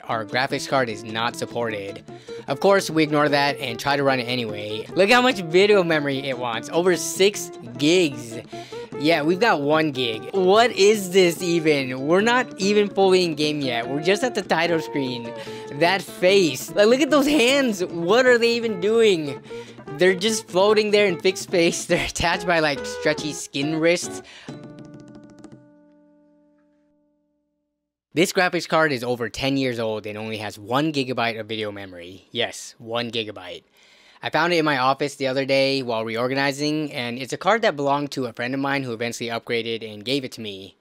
our graphics card is not supported. Of course, we ignore that and try to run it anyway. Look how much video memory it wants, over 6 gigs. Yeah, we've got 1 gig. What is this even? We're not even fully in game yet. We're just at the title screen. That face, like, look at those hands. What are they even doing? They're just floating there in fixed space. They're attached by like stretchy skin wrists. This graphics card is over 10 years old and only has 1 gigabyte of video memory. Yes, 1 gigabyte. I found it in my office the other day while reorganizing, and it's a card that belonged to a friend of mine who eventually upgraded and gave it to me.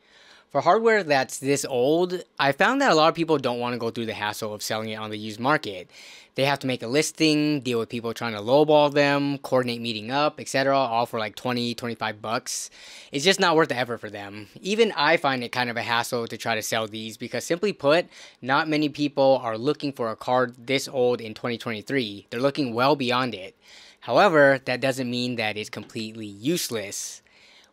For hardware that's this old, I found that a lot of people don't want to go through the hassle of selling it on the used market. They have to make a listing, deal with people trying to lowball them, coordinate meeting up, etc., all for like 20, 25 bucks. It's just not worth the effort for them. Even I find it kind of a hassle to try to sell these because, simply put, not many people are looking for a card this old in 2023. They're looking well beyond it. However, that doesn't mean that it's completely useless.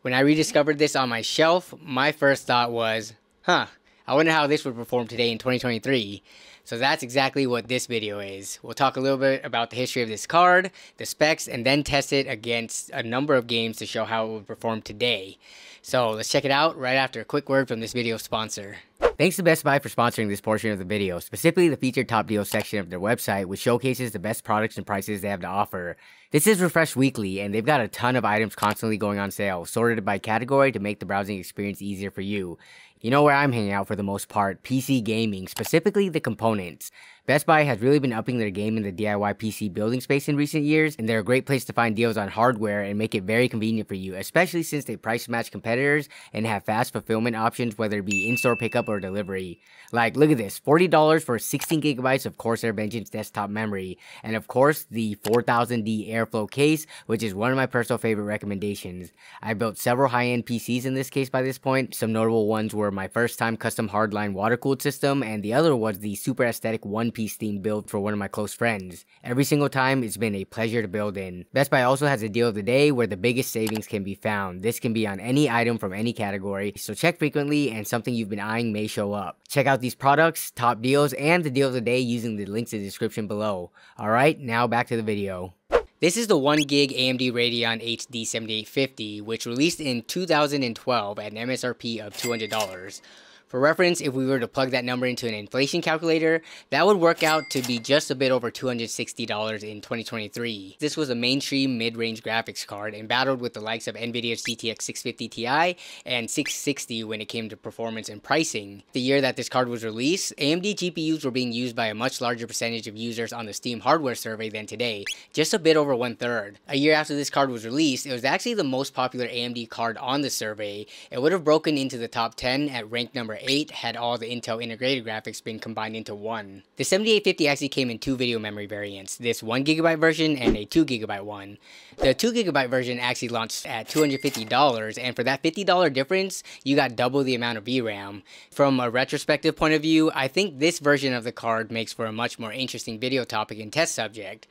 When I rediscovered this on my shelf, my first thought was, I wonder how this would perform today in 2023. So that's exactly what this video is. We'll talk a little bit about the history of this card, the specs, and then test it against a number of games to show how it would perform today. So let's check it out right after a quick word from this video's sponsor. Thanks to Best Buy for sponsoring this portion of the video, specifically the featured top deals section of their website, which showcases the best products and prices they have to offer. This is refreshed weekly, and they've got a ton of items constantly going on sale, sorted by category to make the browsing experience easier for you. You know where I'm hanging out for the most part, PC gaming, specifically the components. Best Buy has really been upping their game in the DIY PC building space in recent years, and they're a great place to find deals on hardware and make it very convenient for you, especially since they price match competitors and have fast fulfillment options, whether it be in-store pickup or delivery. Like, look at this, $40 for 16 gigabytes of Corsair Vengeance desktop memory, and of course, the 4000D Airflow case, which is one of my personal favorite recommendations. I built several high-end PCs in this case by this point. Some notable ones were my first time custom hardline water-cooled system, and the other was the super aesthetic one-piece themed build for one of my close friends. Every single time, it's been a pleasure to build in. Best Buy also has a deal of the day where the biggest savings can be found. This can be on any item from any category, so check frequently and something you've been eyeing may show up. Check out these products, top deals, and the deal of the day using the links in the description below. Alright, now back to the video. This is the 1GB AMD Radeon HD 7850, which released in 2012 at an MSRP of $200. For reference, if we were to plug that number into an inflation calculator, that would work out to be just a bit over $260 in 2023. This was a mainstream mid-range graphics card and battled with the likes of Nvidia's GTX 650 Ti and 660 when it came to performance and pricing. The year that this card was released, AMD GPUs were being used by a much larger percentage of users on the Steam hardware survey than today, just a bit over 1/3. A year after this card was released, it was actually the most popular AMD card on the survey. It would have broken into the top 10 at rank number 8 had all the Intel integrated graphics been combined into one. The 7850 actually came in 2 video memory variants, this 1GB version and a 2GB one. The 2GB version actually launched at $250, and for that $50 difference, you got double the amount of VRAM. From a retrospective point of view, I think this version of the card makes for a much more interesting video topic and test subject.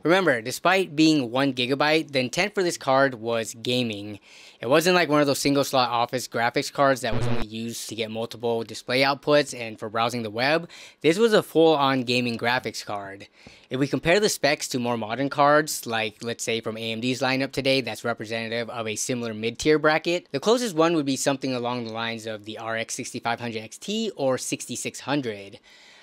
Remember, despite being 1GB, the intent for this card was gaming. It wasn't like one of those single slot office graphics cards that was only used to get multiple display outputs and for browsing the web. This was a full-on gaming graphics card. If we compare the specs to more modern cards, like let's say from AMD's lineup today that's representative of a similar mid-tier bracket, the closest one would be something along the lines of the RX 6500 XT or 6600.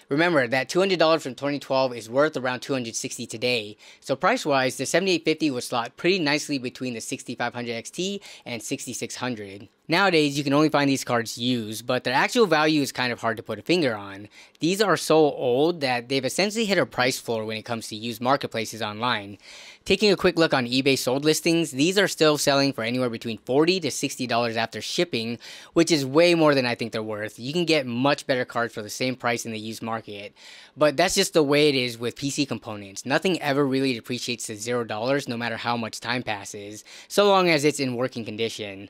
Remember that $200 from 2012 is worth around $260 today, so price-wise, the 7850 would slot pretty nicely between the 6500 XT and 6600. Nowadays, you can only find these cards used, but their actual value is kind of hard to put a finger on. These are so old that they've essentially hit a price floor when it comes to used marketplaces online. Taking a quick look on eBay sold listings, these are still selling for anywhere between $40 to $60 after shipping, which is way more than I think they're worth. You can get much better cards for the same price in the used market. But that's just the way it is with PC components. Nothing ever really depreciates to $0 no matter how much time passes, so long as it's in working condition.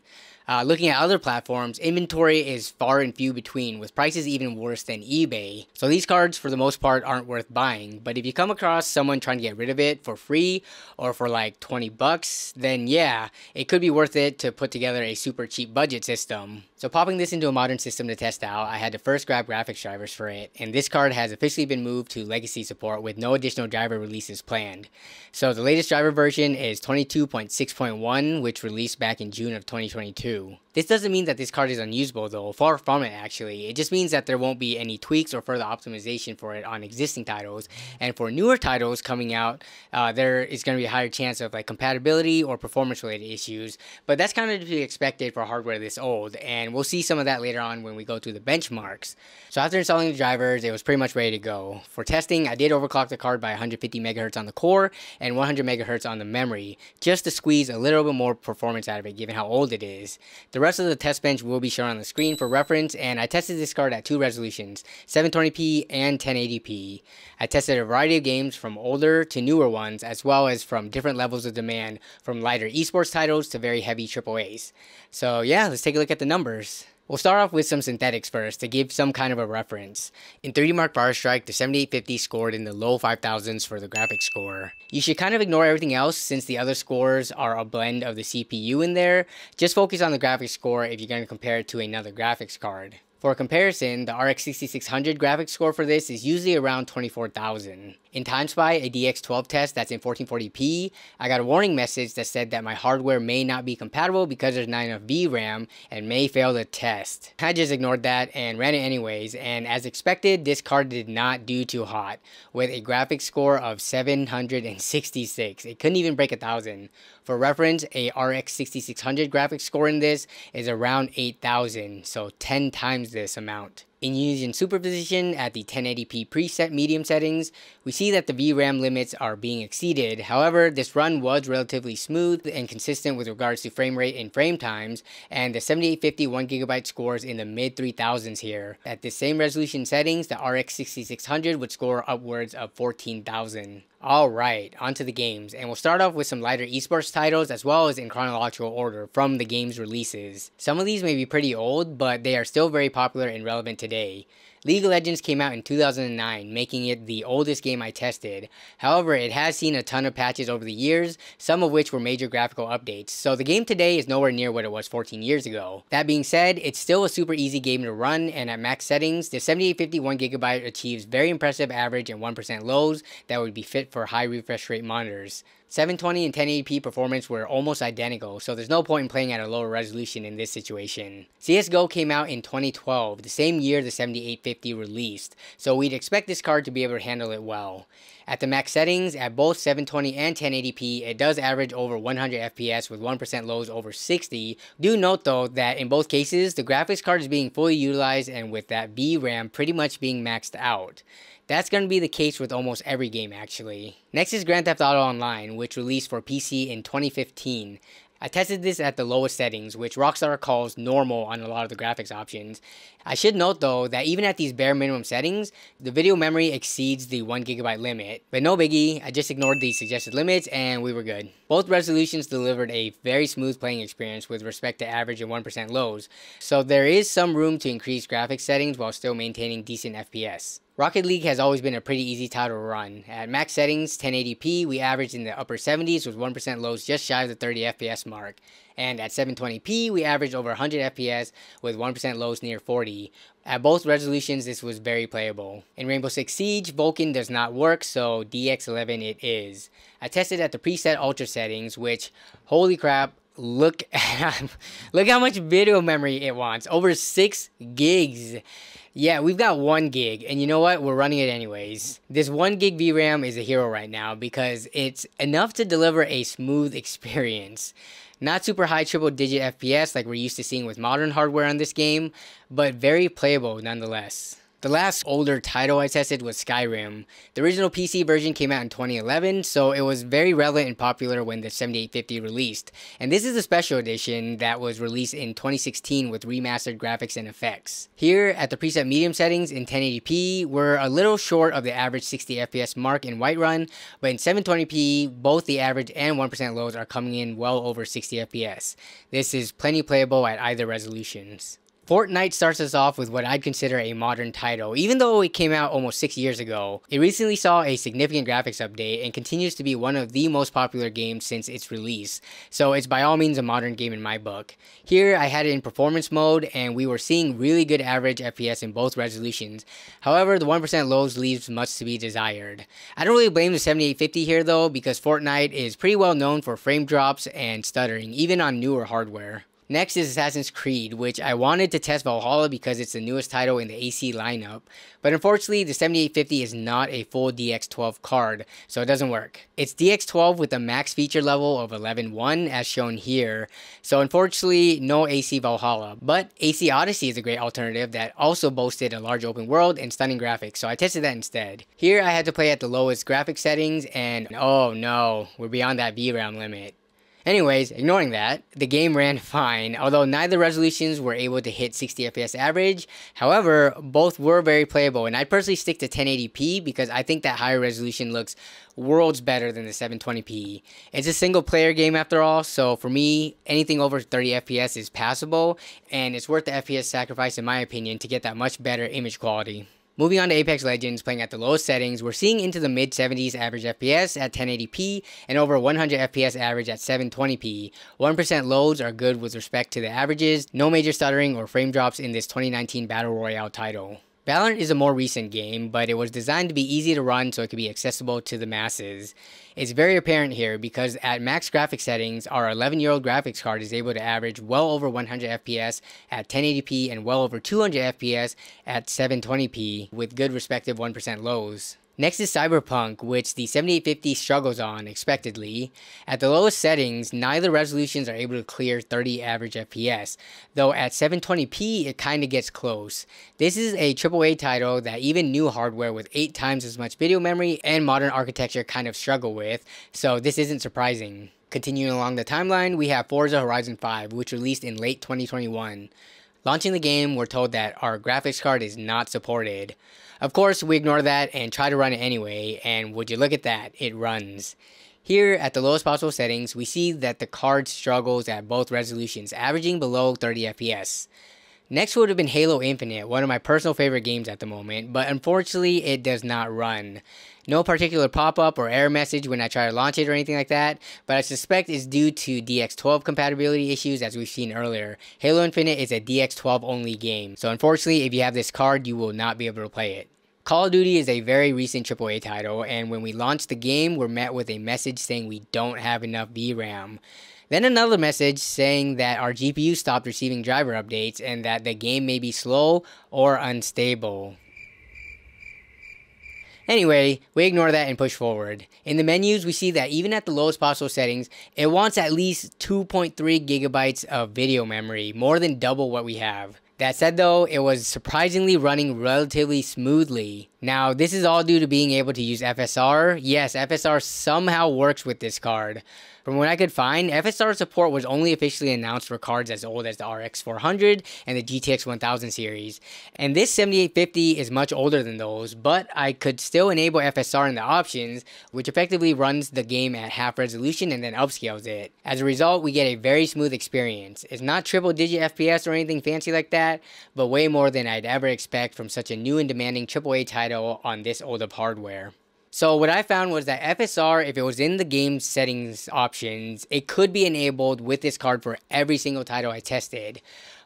Looking at other platforms, inventory is far and few between, with prices even worse than eBay. So these cards, for the most part, aren't worth buying. But if you come across someone trying to get rid of it for free or for like 20 bucks, then yeah, it could be worth it to put together a super cheap budget system. So popping this into a modern system to test out, I had to first grab graphics drivers for it, and this card has officially been moved to legacy support with no additional driver releases planned. So the latest driver version is 22.6.1, which released back in June of 2022. This doesn't mean that this card is unusable though, far from it actually. It just means that there won't be any tweaks or further optimization for it on existing titles, and for newer titles coming out, there is going to be a higher chance of like compatibility or performance related issues, but that's kind of to be expected for hardware this old, and we'll see some of that later on when we go through the benchmarks. So after installing the drivers, it was pretty much ready to go. For testing, I did overclock the card by 150 MHz on the core and 100 MHz on the memory, just to squeeze a little bit more performance out of it given how old it is. The rest of the test bench will be shown on the screen for reference, and I tested this card at two resolutions, 720p and 1080p. I tested a variety of games from older to newer ones, as well as from different levels of demand, from lighter esports titles to very heavy AAAs. So yeah, let's take a look at the numbers. We'll start off with some synthetics first to give some kind of a reference. In 3D Mark Bar Strike, the 7850 scored in the low 5000s for the graphics score. You should kind of ignore everything else since the other scores are a blend of the CPU in there. Just focus on the graphics score if you're going to compare it to another graphics card. For comparison, the RX 6600 graphics score for this is usually around 24,000. In TimeSpy, a DX12 test that's in 1440p, I got a warning message that said that my hardware may not be compatible because there's not enough VRAM and may fail the test. I just ignored that and ran it anyways, and as expected, this card did not do too hot, with a graphics score of 766. It couldn't even break 1,000. For reference, a RX 6600 graphics score in this is around 8,000, so 10 times this amount. In using superposition at the 1080p preset medium settings, we see that the VRAM limits are being exceeded. However, this run was relatively smooth and consistent with regards to frame rate and frame times, and the 7850 1GB scores in the mid 3000s here. At the same resolution settings, the RX 6600 would score upwards of 14,000. Alright, onto the games, and we'll start off with some lighter esports titles as well as in chronological order from the game's releases. Some of these may be pretty old, but they are still very popular and relevant today. League of Legends came out in 2009, making it the oldest game I tested. However, it has seen a ton of patches over the years, some of which were major graphical updates, so the game today is nowhere near what it was 14 years ago. That being said, it's still a super easy game to run, and at max settings, the 7850 1GB achieves very impressive average and 1% lows that would be fit for high refresh rate monitors. 720 and 1080p performance were almost identical, so there's no point in playing at a lower resolution in this situation. CSGO came out in 2012, the same year the 7850 released, so we'd expect this card to be able to handle it well. At the max settings, at both 720 and 1080p, it does average over 100 FPS with 1% lows over 60. Do note though that in both cases, the graphics card is being fully utilized and with that VRAM pretty much being maxed out. That's going to be the case with almost every game actually. Next is Grand Theft Auto Online, which released for PC in 2015. I tested this at the lowest settings, which Rockstar calls normal on a lot of the graphics options. I should note though that even at these bare minimum settings, the video memory exceeds the 1GB limit. But no biggie, I just ignored the suggested limits and we were good. Both resolutions delivered a very smooth playing experience with respect to average and 1% lows, so there is some room to increase graphics settings while still maintaining decent FPS. Rocket League has always been a pretty easy title to run. At max settings, 1080p, we averaged in the upper 70s with 1% lows just shy of the 30 FPS mark. And at 720p, we averaged over 100 FPS with 1% lows near 40. At both resolutions, this was very playable. In Rainbow Six Siege, Vulcan does not work, so DX11 it is. I tested at the preset ultra settings, which, holy crap, look how much video memory it wants. Over 6 gigs. Yeah, we've got 1 gig, and you know what? We're running it anyways. This 1 gig VRAM is a hero right now because it's enough to deliver a smooth experience. Not super high triple digit FPS like we're used to seeing with modern hardware on this game, but very playable nonetheless. The last older title I tested was Skyrim. The original PC version came out in 2011, so it was very relevant and popular when the 7850 released. And this is a special edition that was released in 2016 with remastered graphics and effects. Here, at the preset medium settings in 1080p, we're a little short of the average 60 FPS mark in Whiterun, but in 720p, both the average and 1% lows are coming in well over 60 FPS. This is plenty playable at either resolutions. Fortnite starts us off with what I'd consider a modern title. Even though it came out almost 6 years ago, it recently saw a significant graphics update and continues to be one of the most popular games since its release. So it's by all means a modern game in my book. Here I had it in performance mode and we were seeing really good average FPS in both resolutions. However, the 1% lows leaves much to be desired. I don't really blame the 7850 here though, because Fortnite is pretty well known for frame drops and stuttering, even on newer hardware. Next is Assassin's Creed, which I wanted to test Valhalla because it's the newest title in the AC lineup, but unfortunately the 7850 is not a full DX12 card, so it doesn't work. It's DX12 with a max feature level of 11.1 as shown here, so unfortunately no AC Valhalla, but AC Odyssey is a great alternative that also boasted a large open world and stunning graphics, so I tested that instead. Here I had to play at the lowest graphics settings and oh no, we're beyond that VRAM limit. Anyways, ignoring that, the game ran fine, although neither resolutions were able to hit 60 FPS average. However, both were very playable, and I'd personally stick to 1080p because I think that higher resolution looks worlds better than the 720p. It's a single player game after all, so for me, anything over 30 FPS is passable, and it's worth the FPS sacrifice in my opinion to get that much better image quality. Moving on to Apex Legends, playing at the lowest settings, we're seeing into the mid-70s average FPS at 1080p and over 100 FPS average at 720p. 1% lows are good with respect to the averages, no major stuttering or frame drops in this 2019 Battle Royale title. Valorant is a more recent game, but it was designed to be easy to run so it could be accessible to the masses. It's very apparent here because at max graphics settings, our 11-year-old graphics card is able to average well over 100 FPS at 1080p and well over 200 FPS at 720p with good respective 1% lows. Next is Cyberpunk, which the 7850 struggles on, expectedly. At the lowest settings, neither resolutions are able to clear 30 average FPS, though at 720p it kinda gets close. This is a AAA title that even new hardware with 8 times as much video memory and modern architecture kind of struggle with, so this isn't surprising. Continuing along the timeline, we have Forza Horizon 5, which released in late 2021. Launching the game, we're told that our graphics card is not supported. Of course, we ignore that and try to run it anyway, and would you look at that, it runs. Here, at the lowest possible settings, we see that the card struggles at both resolutions, averaging below 30 FPS. Next would have been Halo Infinite, one of my personal favorite games at the moment, but unfortunately it does not run. No particular pop-up or error message when I try to launch it or anything like that, but I suspect it's due to DX12 compatibility issues as we've seen earlier. Halo Infinite is a DX12 only game, so unfortunately if you have this card you will not be able to play it. Call of Duty is a very recent AAA title, and when we launched the game we're met with a message saying we don't have enough VRAM. Then another message saying that our GPU stopped receiving driver updates and that the game may be slow or unstable. Anyway, we ignore that and push forward. In the menus, we see that even at the lowest possible settings, it wants at least 2.3 gigabytes of video memory, more than double what we have. That said though, it was surprisingly running relatively smoothly. Now, this is all due to being able to use FSR. Yes, FSR somehow works with this card. From what I could find, FSR support was only officially announced for cards as old as the RX 400 and the GTX 1000 series. And this 7850 is much older than those, but I could still enable FSR in the options, which effectively runs the game at half resolution and then upscales it. As a result, we get a very smooth experience. It's not triple digit FPS or anything fancy like that, but way more than I'd ever expect from such a new and demanding AAA title on this old of hardware. So what I found was that FSR, if it was in the game settings options, it could be enabled with this card for every single title I tested.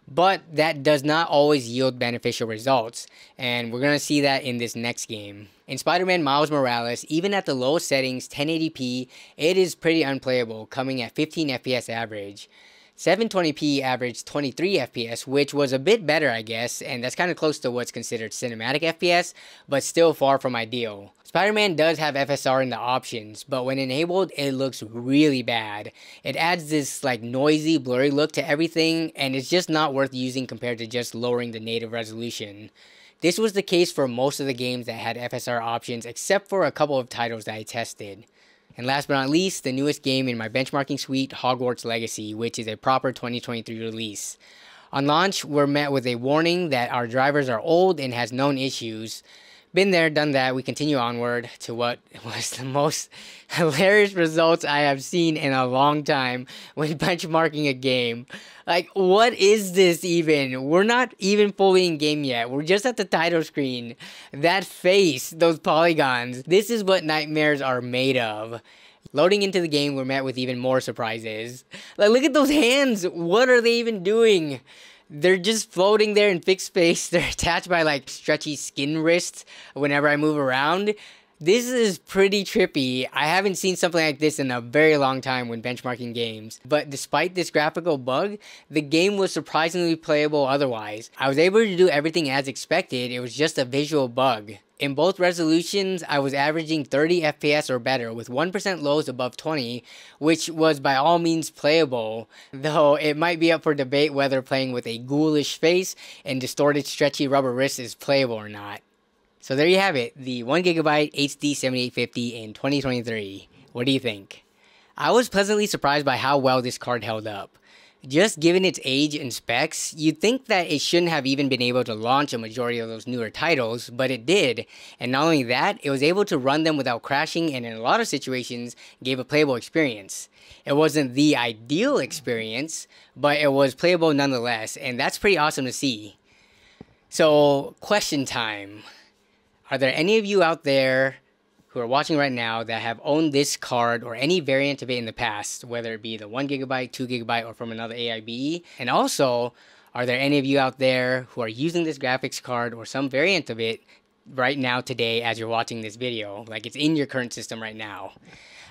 But that does not always yield beneficial results, and we're going to see that in this next game. In Spider-Man Miles Morales, even at the lowest settings, 1080p, it is pretty unplayable, coming at 15 FPS average. 720p averaged 23 FPS, which was a bit better I guess, and that's kind of close to what's considered cinematic FPS, but still far from ideal. Spider-Man does have FSR in the options, but when enabled, it looks really bad. It adds this like noisy, blurry look to everything, and it's just not worth using compared to just lowering the native resolution. This was the case for most of the games that had FSR options, except for a couple of titles that I tested. And last but not least, the newest game in my benchmarking suite, Hogwarts Legacy, which is a proper 2023 release. On launch, we're met with a warning that our drivers are old and has known issues. Been there, done that. We continue onward to what was the most hilarious results I have seen in a long time when benchmarking a game. Like, what is this even? We're not even fully in game yet. We're just at the title screen. That face, those polygons. This is what nightmares are made of. Loading into the game, we're met with even more surprises. Like, look at those hands. What are they even doing? They're just floating there in fixed space. They're attached by like stretchy skin wrists whenever I move around. This is pretty trippy. I haven't seen something like this in a very long time when benchmarking games. But despite this graphical bug, the game was surprisingly playable otherwise. I was able to do everything as expected. It was just a visual bug. In both resolutions, I was averaging 30 FPS or better with 1% lows above 20, which was by all means playable, though it might be up for debate whether playing with a ghoulish face and distorted stretchy rubber wrists is playable or not. So there you have it, the 1GB HD 7850 in 2023. What do you think? I was pleasantly surprised by how well this card held up. Just given its age and specs, you'd think that it shouldn't have even been able to launch a majority of those newer titles, but it did. And not only that, it was able to run them without crashing and in a lot of situations gave a playable experience. It wasn't the ideal experience, but it was playable nonetheless, and that's pretty awesome to see. So, question time. Are there any of you out there who are watching right now that have owned this card or any variant of it in the past, whether it be the 1GB, 2GB, or from another AIB? And also, are there any of you out there who are using this graphics card or some variant of it right now today as you're watching this video? Like it's in your current system right now.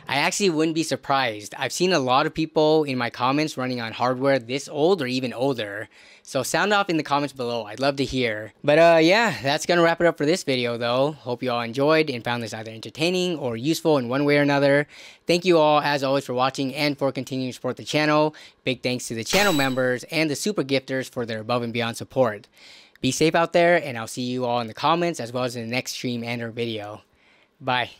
I actually wouldn't be surprised. I've seen a lot of people in my comments running on hardware this old or even older. So sound off in the comments below. I'd love to hear. But yeah, that's going to wrap it up for this video though. Hope you all enjoyed and found this either entertaining or useful in one way or another. Thank you all as always for watching and for continuing to support the channel. Big thanks to the channel members and the super gifters for their above and beyond support. Be safe out there and I'll see you all in the comments as well as in the next stream and or video. Bye.